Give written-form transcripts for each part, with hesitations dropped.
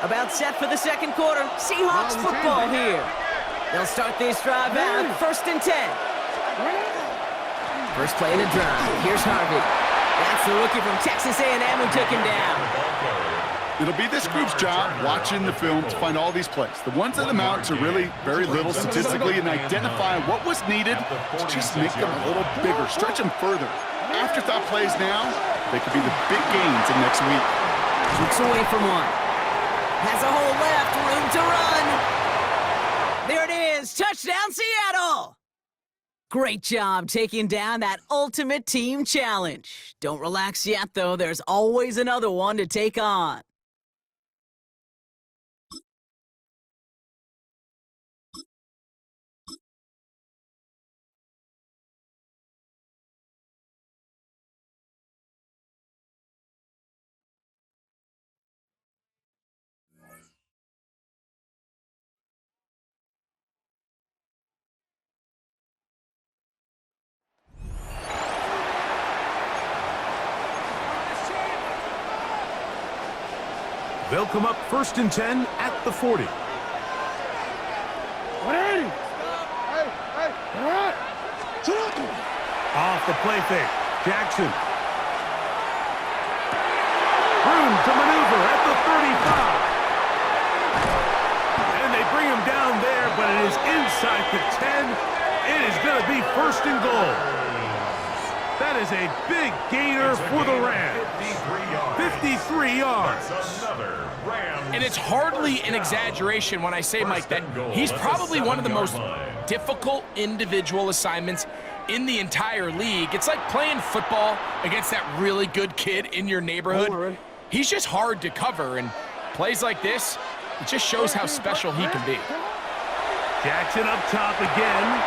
About set for the second quarter. Seahawks football here. They'll start this drive out 1st and 10. First play of the drive. Here's Harvey. That's the rookie from Texas A&M who took him down. It'll be this group's job watching the film to find all these plays. The ones that amount to really very little statistically and identify what was needed to just make them a little bigger, stretch them further. Afterthought plays now, they could be the big gains in next week. Keeps away from one. Has a hole left, room to run. There it is, touchdown Seattle! Great job taking down that ultimate team challenge. Don't relax yet, though. There's always another one to take on. They'll come up 1st and 10 at the 40. 180. All right. Off the play fake. Jackson. Room to maneuver at the 35. And they bring him down there, but it is inside the 10. It is going to be 1st and goal. That is a big gainer for the Rams. 53 yards. And it's hardly an exaggeration when I say, Mike, that he's probably one of the most difficult individual assignments in the entire league. It's like playing football against that really good kid in your neighborhood. He's just hard to cover, and plays like this, it just shows how special he can be. Jackson up top again.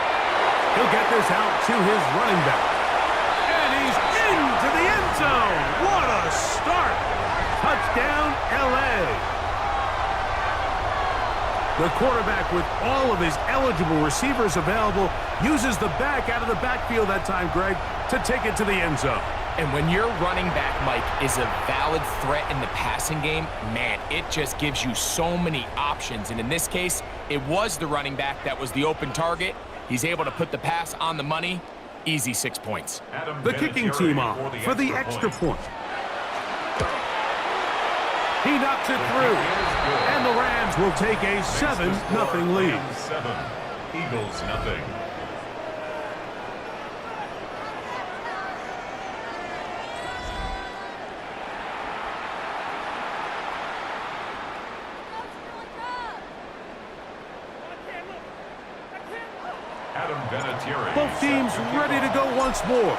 He'll get this out to his running back. And he's into the end zone. What a start. Touchdown, L.A. The quarterback, with all of his eligible receivers available, uses the back out of the backfield that time, Greg, to take it to the end zone. And when your running back, Mike, is a valid threat in the passing game, man, it just gives you so many options. And in this case, it was the running back that was the open target. He's able to put the pass on the money. Easy 6 points. The kicking team off for the extra point. He knocks it through. And the Rams will take a 7-0 lead. 7, Eagles nothing. Both teams ready to go once more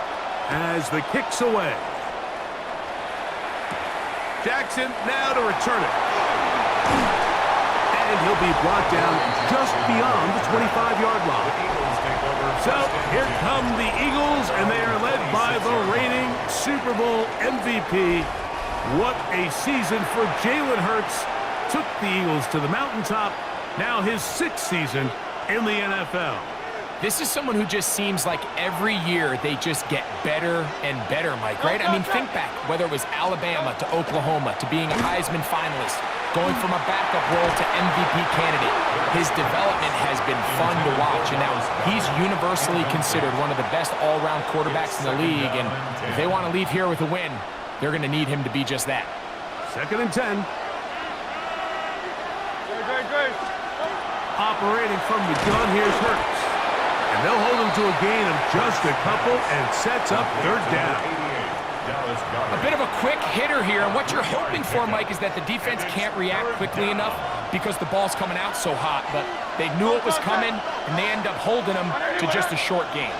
as the kick's away. Jackson now to return it. And he'll be brought down just beyond the 25-yard line. So here come the Eagles, and they are led by the reigning Super Bowl MVP. What a season for Jalen Hurts. Took the Eagles to the mountaintop. Now his 6th season in the NFL. This is someone who just seems like every year they just get better and better, Mike, right? I mean, think back, whether it was Alabama to Oklahoma to being a Heisman finalist, going from a backup role to MVP candidate. His development has been fun to watch, and now he's universally considered one of the best all-around quarterbacks in the league, and if they want to leave here with a win, they're going to need him to be just that. 2nd and 10. Operating from the gun, here's Hurts. And they'll hold him to a gain of just a couple and sets up 3rd down. A bit of a quick hitter here, and what you're hoping for, Mike, is that the defense can't react quickly enough because the ball's coming out so hot, but they knew it was coming, and they end up holding him to just a short gain.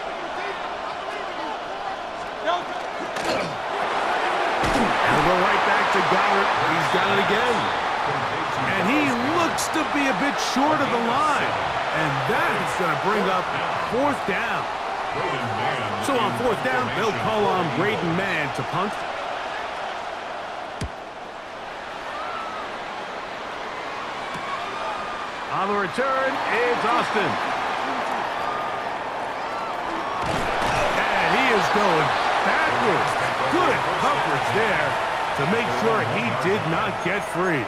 And we'll go right back to Goddard. He's got it again. And he looks to be a bit short of the line. And that is going to bring up 4th down. So on 4th down, they'll call on Braden Mann to punt. On the return, it's Austin. And he is going backwards. Good coverage there to make sure he did not get free.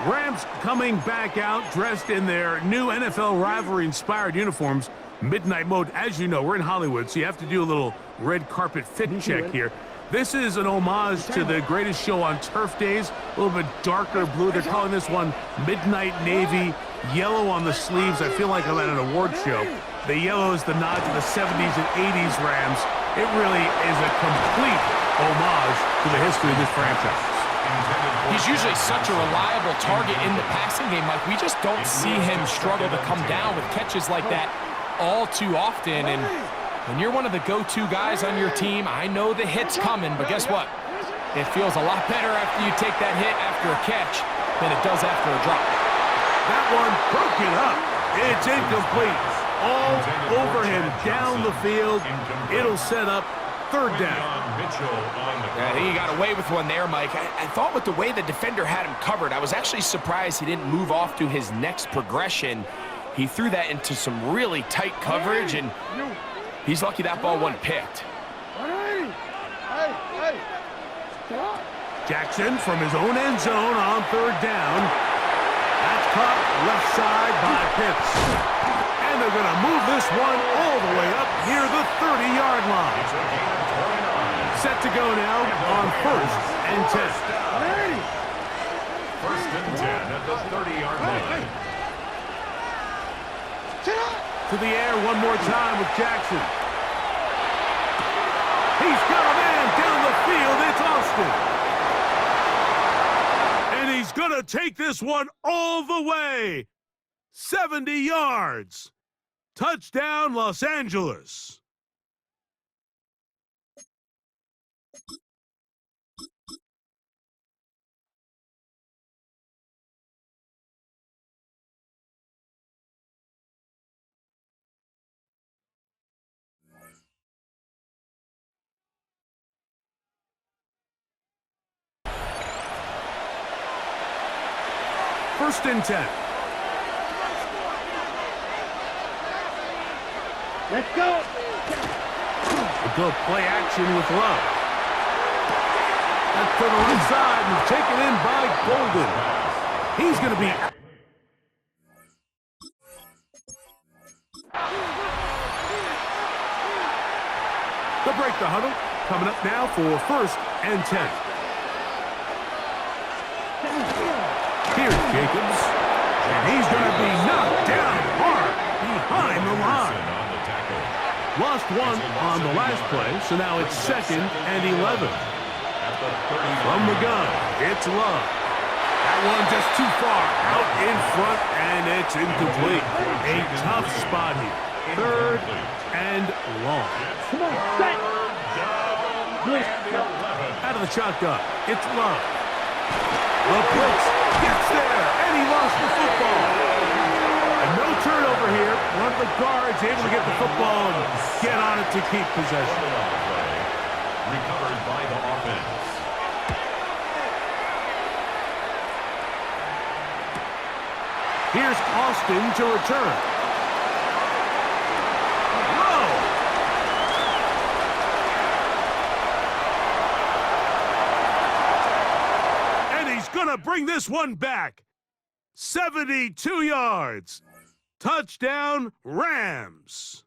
Rams coming back out dressed in their new NFL rivalry-inspired uniforms. Midnight mode, as you know, we're in Hollywood, so you have to do a little red carpet fit check here. This is an homage to the greatest show on turf days, a little bit darker blue. They're calling this one Midnight Navy, yellow on the sleeves. I feel like I'm at an award show. The yellow is the nod to the 70s and 80s Rams. It really is a complete homage to the history of this franchise. He's usually such a reliable target in the passing game, Mike. We just don't see him struggle to come down with catches like that all too often. And when you're one of the go-to guys on your team, I know the hit's coming, but guess what? It feels a lot better after you take that hit after a catch than it does after a drop. That one broken up. It's incomplete. All over him down the field. It'll set up third down. Yeah, I think he got away with one there, Mike. I thought with the way the defender had him covered, I was actually surprised he didn't move off to his next progression. He threw that into some really tight coverage, and he's lucky that ball wasn't picked. Jackson from his own end zone on third down. That's caught left side by Pitts. And they're going to move this one all the way up near the 30-yard line. Set to go now on 1st and 10. 1st and 10 at the 30-yard line. To the air one more time with Jackson. He's got a man down the field. It's Austin. And he's going to take this one all the way. 70 yards. Touchdown, Los Angeles. First and 10. Let's go. A good play action with Love. That's to the right side and taken in by Golden. He's going to be... They'll break the huddle. Coming up now for 1st and 10. Here's Jacobs. And he's going to be knocked down hard behind the line. Lost one on the last play, so now it's 2nd and 11. From the gun, it's Love. That one just too far out in front, and it's incomplete. A tough spot here. 3rd and long. Come on, set. Out of the shotgun, it's Love. The blitz gets there, and he lost the football. And no turnover here. One of the guards able to get the football and get on it to keep possession. Recovered by the offense. Here's Austin to return. Whoa! And he's going to bring this one back. 72 yards. Touchdown, Rams.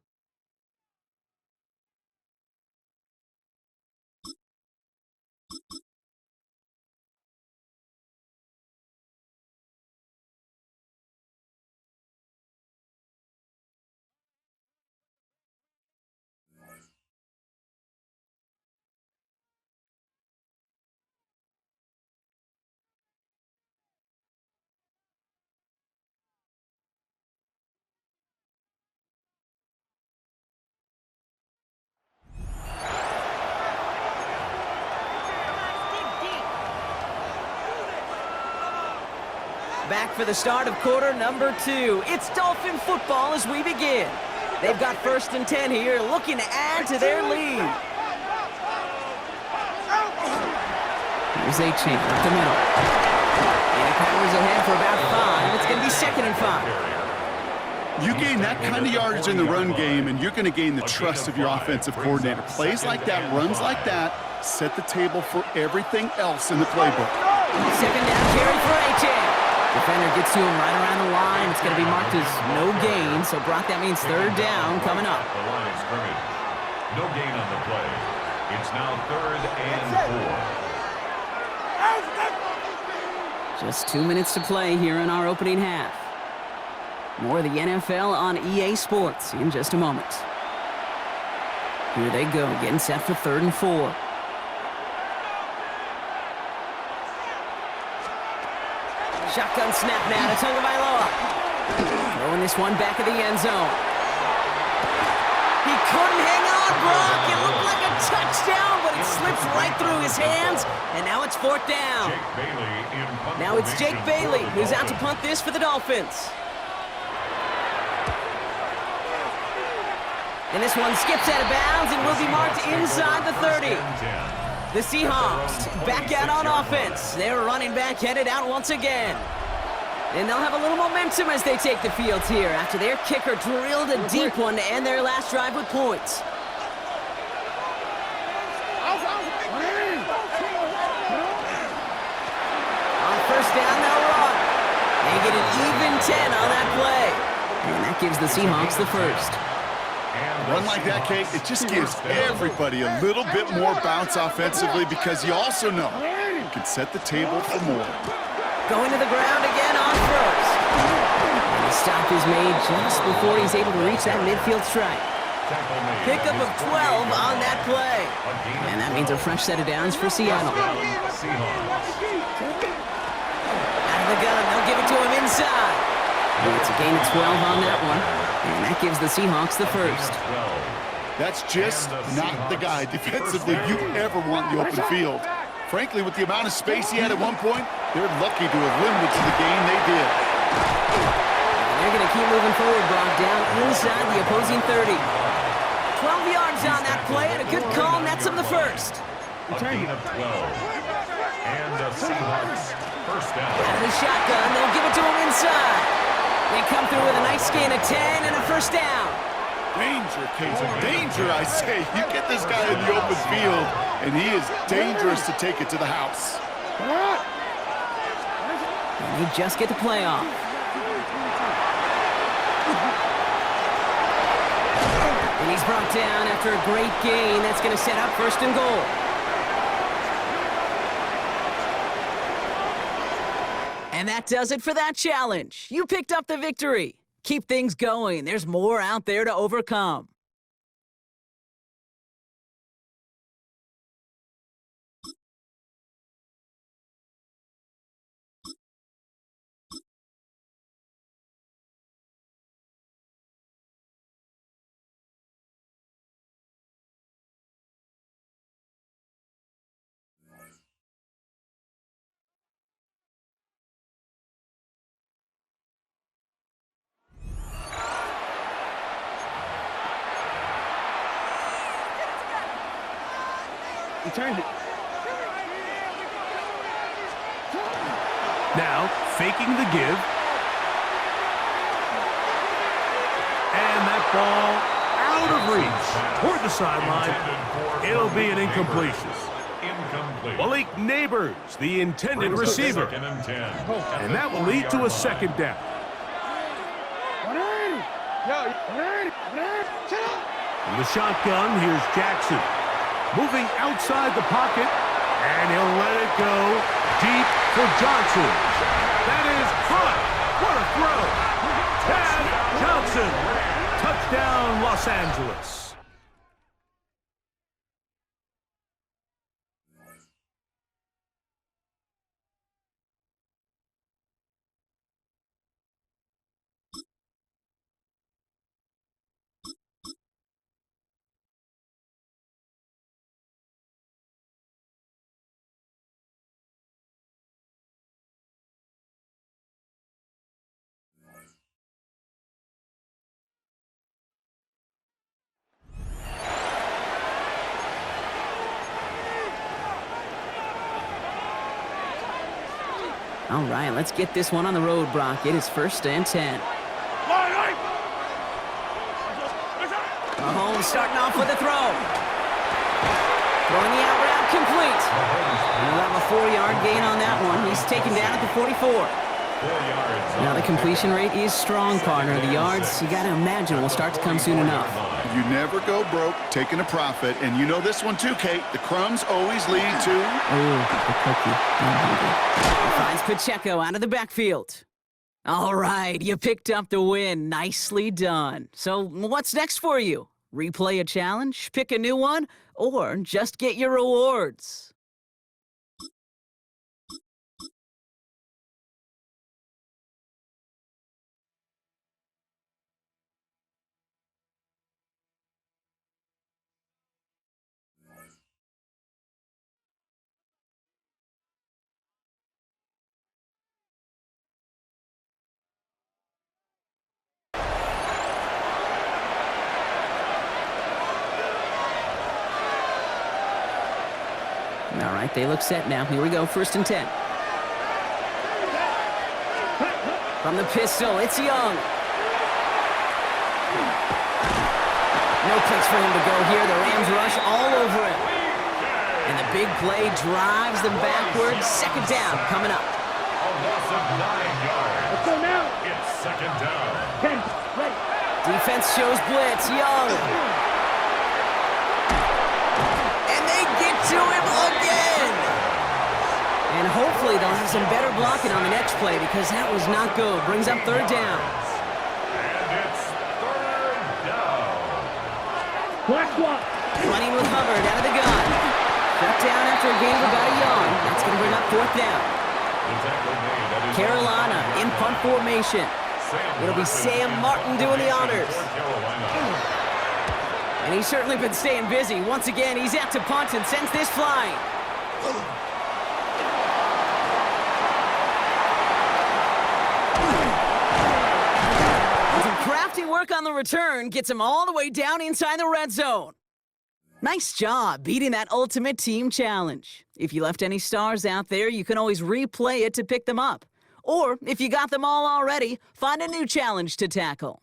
Back for the start of quarter number 2. It's Dolphin football as we begin. They've got 1st and 10 here, looking to add to their lead. Here's H-Chain up the middle. And it powers ahead for about 5. It's going to be 2nd and 5. You gain that kind of yardage in the run game, and you're going to gain the trust of your offensive coordinator. Plays like that, runs like that, set the table for everything else in the playbook. 2nd down carry for H-Chain. Defender gets to him right around the line. It's going to be marked as no gain. So, Brock, that means third down coming up. The line of scrimmage. No gain on the play. It's now 3rd and 4. Just 2 minutes to play here in our opening half. More of the NFL on EA Sports in just a moment. Here they go, getting set for 3rd and 4. Shotgun snap now to Tagovailoa. Throwing this one back of the end zone. He couldn't hang on, Brock. It looked like a touchdown, but it slips right through his hands, and now it's 4th down. Now it's Jake Bailey who's out to punt this for the Dolphins. And this one skips out of bounds and will be marked inside the 30. The Seahawks back out on offense. Their running back headed out once again. And they'll have a little momentum as they take the field here after their kicker drilled a deep one to end their last drive with points. On 1st down, they'll run. They get an even 10 on that play. And that gives the Seahawks the first. A run like that, Kate, it just gives everybody a little bit more bounce offensively because you also know you can set the table for more. Going to the ground again on 1st. And the stop is made just before he's able to reach that midfield strike. Pickup of 12 on that play. And that means a fresh set of downs for Seattle. Out of the gun, they'll give it to him inside. And it's a gain of 12 on that one. And that gives the Seahawks the first. That's just not the guy defensively you ever want in the open field. Frankly, with the amount of space he had at one point, they're lucky to have limited to the game they did. And they're going to keep moving forward, Brock, down inside the opposing 30. 12 yards on that play, and a good call nets him the first. A gain of 12. And the Seahawks first down. Out of the shotgun, they'll give it to him inside. They come through with a nice gain of 10 and a first down. Danger, Casey. Danger, I say. You get this guy in the open field, and he is dangerous to take it to the house. And they just get the play off. And he's brought down after a great gain. That's going to set up 1st and goal. And that does it for that challenge. You picked up the victory. Keep things going. There's more out there to overcome. He turned it. Now, faking the give. And that ball out of reach toward the sideline. It'll be an incompletion. Incomplete. Malik Neighbors, the intended receiver. 2nd and 10. And that will lead to a 2nd down. In the shotgun, here's Jackson. Moving outside the pocket, and he'll let it go deep for Johnson. That is hot. What a throw. Tad Johnson. Touchdown, Los Angeles. All right, let's get this one on the road, Brock. It is 1st and 10. Mahomes starting off with a throw. Throwing the out route complete. And he'll have a 4-yard gain on that one. He's taken down at the 44. Now the completion rate is strong, partner. The yards, you got to imagine, will start to come soon enough. You never go broke taking a profit. And you know this one too, Kate. The crumbs always lead to... Oh, the cookie. Finds Pacheco out of the backfield. All right, you picked up the win. Nicely done. So what's next for you? Replay a challenge, pick a new one, or just get your rewards? All right, they look set now. Here we go, 1st and 10. From the pistol, it's Young. No place for him to go here. The Rams rush all over him. And the big play drives them backwards. 2nd down coming up. A loss of 9 yards. Let's go now. It's 2nd down. 10, right. Defense shows blitz. Young. And they get to him again. And hopefully they'll have some better blocking on the next play because that was not good. Brings up 3rd down. And it's 3rd down. Black block. Running with Hubbard out of the gun. Shut down after a gain of about a yard. That's going to bring up 4th down. The tackle made at his Carolina in punt formation. It'll be Sam Martin doing the honors. And he's certainly been staying busy. Once again, he's out to punt and sends this flying. Some crafty work on the return gets him all the way down inside the red zone. Nice job beating that ultimate team challenge. If you left any stars out there, you can always replay it to pick them up. Or, if you got them all already, find a new challenge to tackle.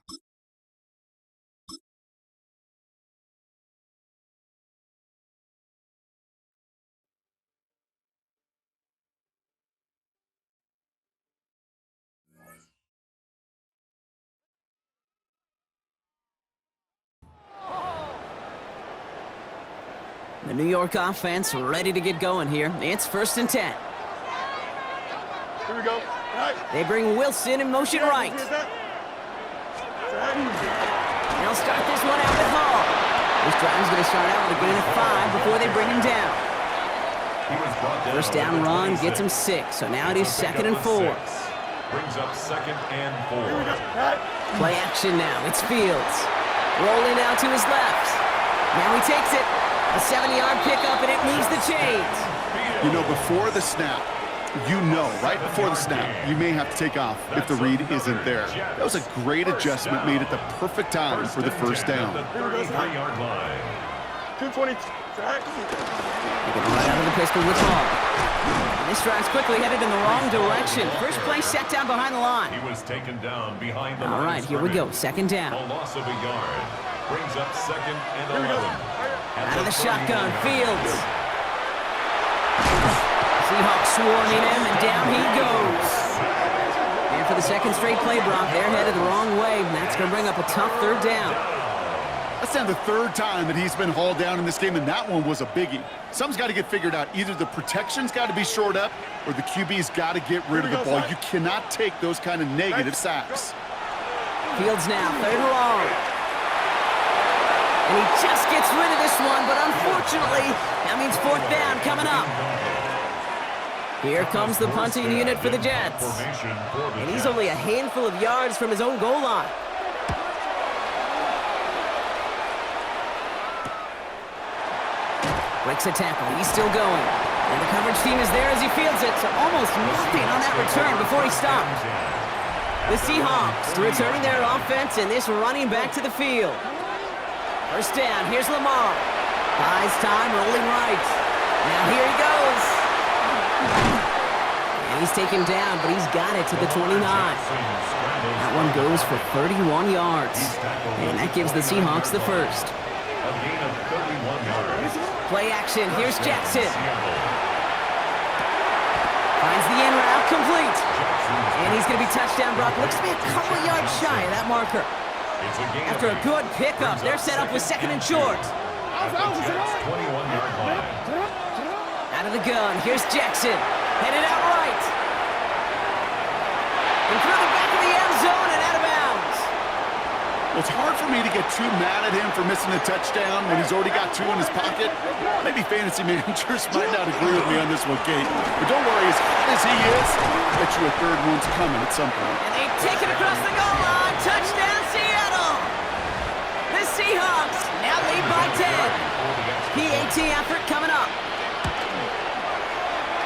The New York offense ready to get going here. It's 1st and 10. Here we go. Right. They bring Wilson in motion right. They'll start this one out with Hall. This drive's going to start out with a gain of 5 before they bring him down. 1st down run gets him 6, so now it is 2nd and 4. Brings up 2nd and 4. Play action now. It's Fields. Rolling out to his left. Now he takes it. A 7-yard pickup, and it moves the chains. You know, before the snap, right before the snap, you may have to take off if the read isn't there. That was a great adjustment made at the perfect time for the 1st down. 33-yard line. 220. They get right out of the pistol with Hall. This drive's quickly headed in the wrong direction. First play set down behind the line. He was taken down behind the line. All right, here we go. 2nd down. A loss of a yard. Brings up 2nd and 11. Out of the shotgun, Fields. Seahawks swarming him, and down he goes. And for the 2nd straight play, Brock, they're headed the wrong way, and that's going to bring up a tough 3rd down. That's now the 3rd time that he's been hauled down in this game, and that one was a biggie. Something's got to get figured out. Either the protection's got to be shored up, or the QB's got to get rid of the ball. You cannot take those kind of negative sacks. Fields now, 3rd and long. And he just gets rid of this one, but unfortunately, that means 4th down coming up. Here comes the punting unit for the Jets. And he's only a handful of yards from his own goal line. Breaks a tackle. He's still going. And the coverage team is there as he fields it, so almost nothing on that return before he stopped. The Seahawks returning their offense and this running back to the field. 1st down, here's Lamar. Buys time, rolling right. Now here he goes. And he's taken down, but he's got it to the 29. That one goes for 31 yards. And that gives the Seahawks the 1st. A gain of 31 yards. Play action, here's Jackson. Finds the in route complete. And he's going to be touchdown, Brock. Looks to be a couple yards shy of that marker. It's a gain of After a 8. good pickup, they're set up with second and short. At the Jets' 21-yard line. Out of the gun, here's Jackson. Headed out right. And through the back of the end zone and out of bounds. Well, it's hard for me to get too mad at him for missing a touchdown when he's already got 2 in his pocket. Maybe fantasy managers might not agree with me on this one, Kate. But don't worry, as hot as he is, I bet you a third one's coming at some point. And they take it across the goal line. Touchdown, Seattle. The Seahawks now lead by 10. PAT effort coming up.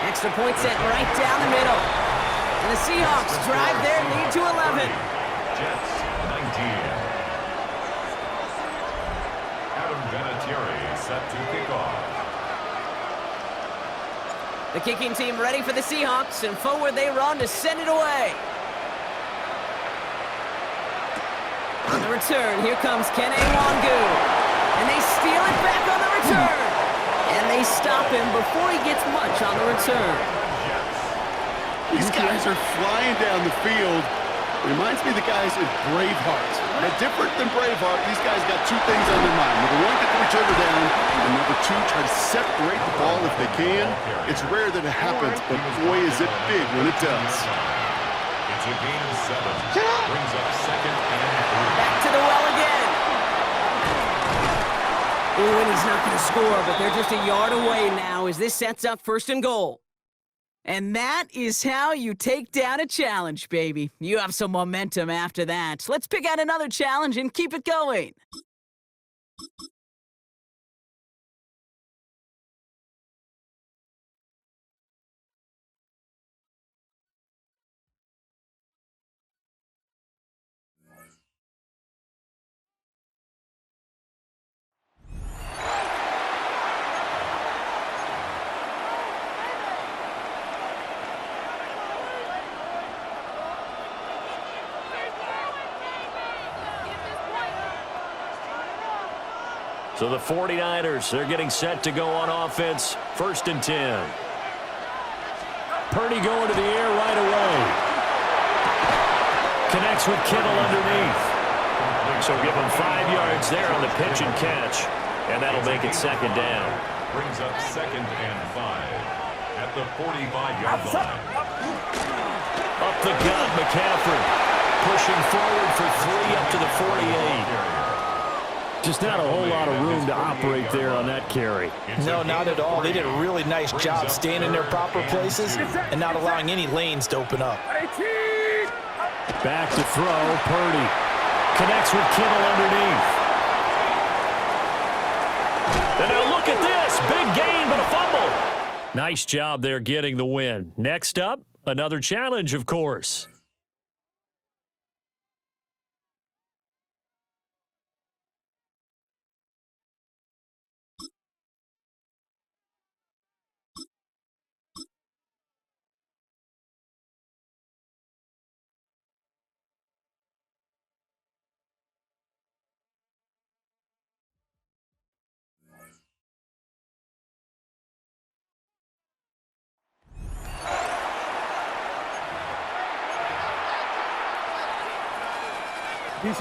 Extra point set right down the middle. And the Seahawks drive their lead to 11. Jets 19. Adam Vinatieri set to kick off. The kicking team ready for the Seahawks, and forward they run to send it away. On the return, here comes Kene Wangu. And they steal it back on the return. And they stop him before he gets much on the return. These guys are flying down the field. Reminds me of the guys in Braveheart. But different than Braveheart, these guys got 2 things on their mind. Number 1, get the returner down. And number 2, try to separate the ball if they can. It's rare that it happens, but boy, is it big when it does. It's a gain of 7. Brings up second and 3. Back to the well again. Ooh, and he's not going to score, but they're just a yard away now as this sets up first and goal. And that is how you take down a challenge, baby. You have some momentum after that. Let's pick out another challenge and keep it going. So the 49ers, they're getting set to go on offense. First and 10. Purdy going to the air right away. Connects with Kittle underneath. So give him 5 yards there on the pitch and catch. And that'll make it second down. Brings up second and 5 at the 45-yard line. Up the gut, McCaffrey. Pushing forward for 3 up to the 48. Just not a whole lot of room to operate there on that carry. No, not at all. They did a really nice job staying in their proper places and not allowing any lanes to open up. Back to throw, Purdy. Connects with Kittle underneath. And now look at this. Big gain, but a fumble. Nice job there getting the win. Next up, another challenge, of course.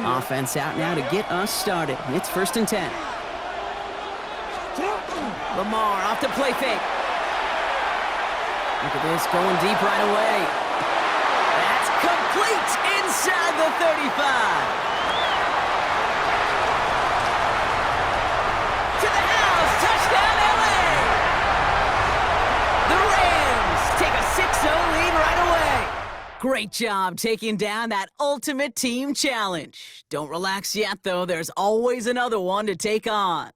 Offense out now to get us started. It's first and 10. Lamar off to play fake. Look at this, going deep right away. That's complete inside the 35. To the house, touchdown LA. The Rams take a 6-0 lead right away. Great job taking down that ultimate team challenge. Don't relax yet, though. There's always another one to take on.